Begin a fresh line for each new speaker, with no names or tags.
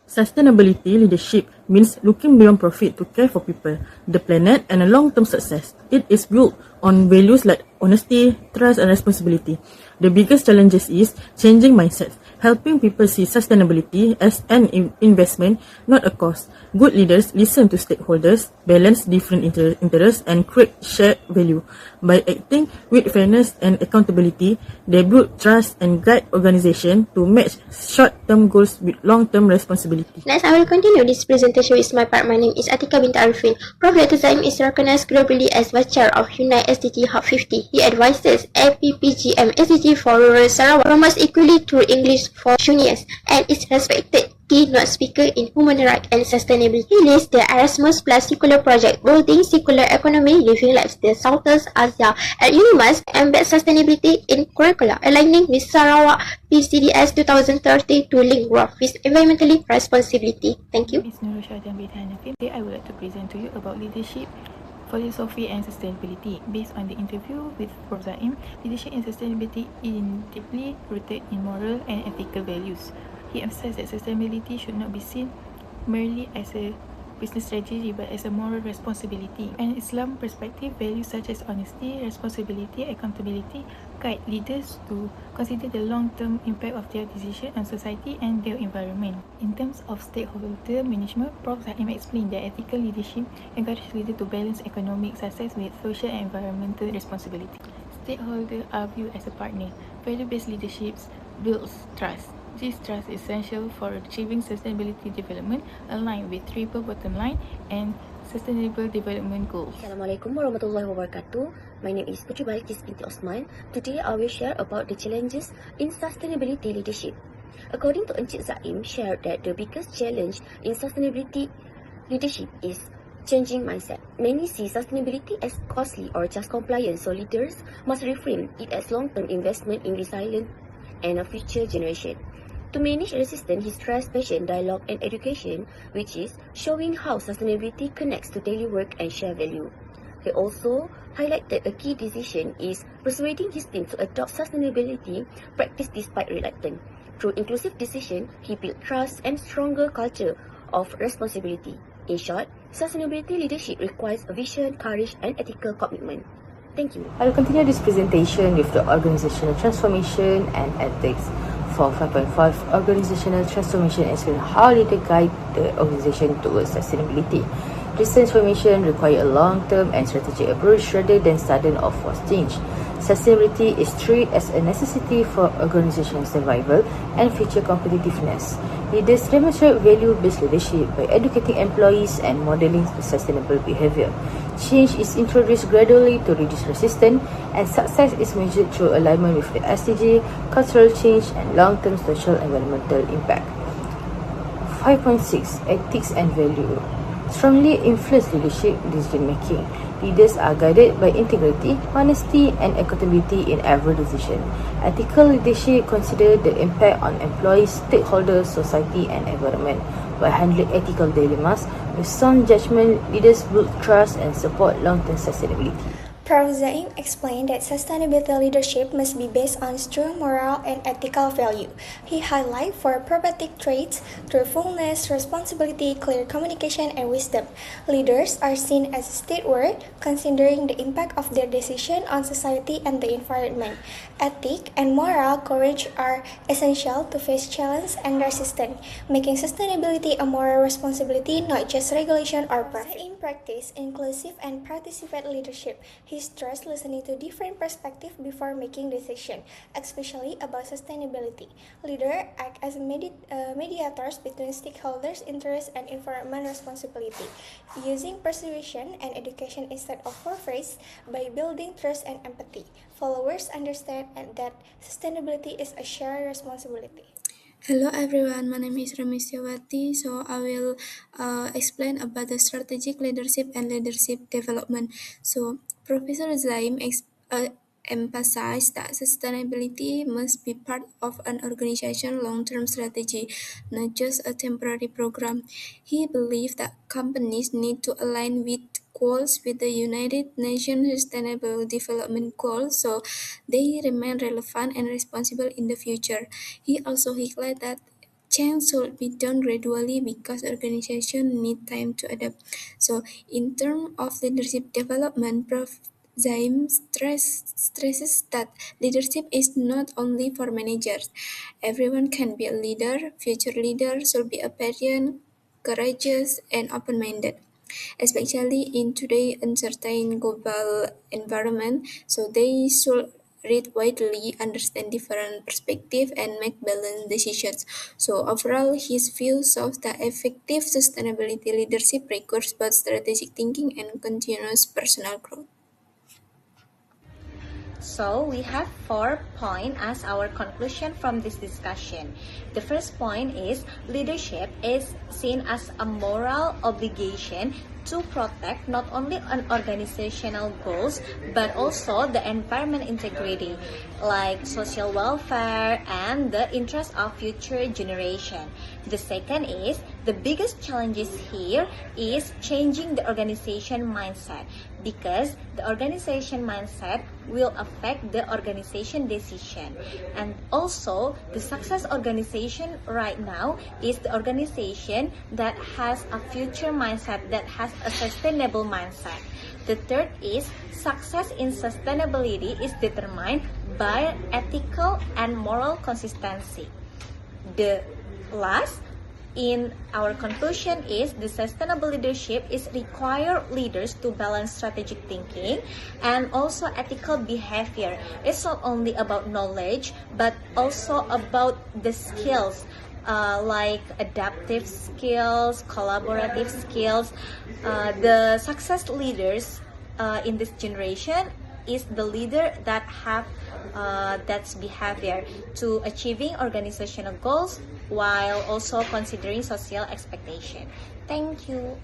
Sustainability leadership means looking beyond profit to care for people, the planet, and a long-term success. It is built on values like honesty, trust, and responsibility. The biggest challenges is changing mindsets, helping people see sustainability as an investment, not a cost. Good leaders listen to stakeholders, balance different interests, and create shared value. By acting with fairness and accountability, they build trust and guide organizations to match short-term goals with long-term responsibility.
Next, I will continue this presentation with my part. My name is Atika bint Arifin. Prof. Dr. Zaim is recognized globally as Vice Chair of Unite SDG Hub 50. He advises APPGM SDG for rural Sarawak, promotes equally through English for juniors, and is respected keynote speaker in human rights and sustainability. He leads the Erasmus Plus Circular Project, building circular economy, living lives, the Southeast Asia, and UNIMAS embed sustainability in curricula, aligning with Sarawak PCDS 2030 to link growth with environmentally responsibility. Thank you.
Ms. Nurul Btmp. Today I would like to present to you about leadership, philosophy and sustainability. Based on the interview with Prof. Zaim, leadership and sustainability is deeply rooted in moral and ethical values. He emphasized that sustainability should not be seen merely as a business strategy but as a moral responsibility. An Islam perspective, values such as honesty, responsibility, accountability guide leaders to consider the long-term impact of their decision on society and their environment. In terms of stakeholder management, Prof. Zaim explained that ethical leadership encourages leaders to balance economic success with social and environmental responsibility. Stakeholders are viewed as a partner. Value-based leadership builds trust. This trust is essential for achieving sustainability development aligned with triple bottom line and sustainable development goals.
Assalamualaikum warahmatullahi wabarakatuh. My name is Putri Balikis binti Osman. Today I will share about the challenges in sustainability leadership. According to Encik Zaim, shared that the biggest challenge in sustainability leadership is changing mindset. Many see sustainability as costly or just compliance, so leaders must reframe it as long-term investment in resilience and a future generation. To manage resistance, he stressed passion, dialogue, and education, which is showing how sustainability connects to daily work and share value. He also highlighted a key decision is persuading his team to adopt sustainability practice despite reluctance. Through inclusive decision, he built trust and stronger culture of responsibility. In short, sustainability leadership requires a vision, courage, and ethical commitment. Thank you.
I will continue this presentation with the organizational transformation and ethics. For 5.5, organizational transformation explains how leaders guide the organization towards sustainability. This transformation requires a long-term and strategic approach rather than sudden or forced change. Sustainability is treated as a necessity for organizational survival and future competitiveness. Leaders demonstrate value-based leadership by educating employees and modeling sustainable behavior. Change is introduced gradually to reduce resistance, and success is measured through alignment with the SDG, cultural change, and long-term social and environmental impact. 5.6 Ethics and Value strongly influence leadership decision-making. Leaders are guided by integrity, honesty, and accountability in every decision. Ethical leadership considers the impact on employees, stakeholders, society, and environment. By handling ethical dilemmas with sound judgment, leaders build trust and support long-term sustainability.
Prof. Zaim explained that sustainability leadership must be based on strong moral and ethical value. He highlighted four pragmatic traits: truthfulness, responsibility, clear communication, and wisdom. Leaders are seen as steward, considering the impact of their decision on society and the environment. Ethic and moral courage are essential to face challenge and resistance, making sustainability a moral responsibility, not just regulation or profit. In practice, inclusive and participant leadership. He stressed listening to different perspectives before making decisions, especially about sustainability. Leaders act as mediators between stakeholders' interests and environment responsibility, using persuasion and education instead of force by building trust and empathy. Followers understand that sustainability is a shared responsibility.
Hello everyone, my name is Ramisyawati. So I will explain about the strategic leadership and leadership development. So Professor Zaim emphasized that sustainability must be part of an organization's long-term strategy, not just a temporary program. He believed that companies need to align with goals with the United Nations Sustainable Development Goals so they remain relevant and responsible in the future. He also highlighted that change should be done gradually because organizations need time to adapt. So, in terms of leadership development, Prof. Zaim stresses that leadership is not only for managers. Everyone can be a leader. Future leaders should be patient, courageous, and open-minded, especially in today's uncertain global environment. So they should read widely, understand different perspectives, and make balanced decisions. So overall, his view shows that effective sustainability leadership requires both strategic thinking and continuous personal growth.
So we have 4 points as our conclusion from this discussion. The first point is leadership is seen as a moral obligation to protect not only an organizational goals but also the environment integrity like social welfare and the interest of future generation. The second is the biggest challenges here is changing the organization mindset because the organization mindset will affect the organization decision. And also the success organization right now is the organization that has a future mindset, that has a sustainable mindset. The third is success in sustainability is determined by ethical and moral consistency. The last in our conclusion is the sustainable leadership is require leaders to balance strategic thinking and also ethical behavior. It's not only about knowledge but also about the skills like adaptive skills, collaborative skills. The success leaders in this generation is the leader that have that's behavior to achieving organizational goals while also considering social expectation. Thank you.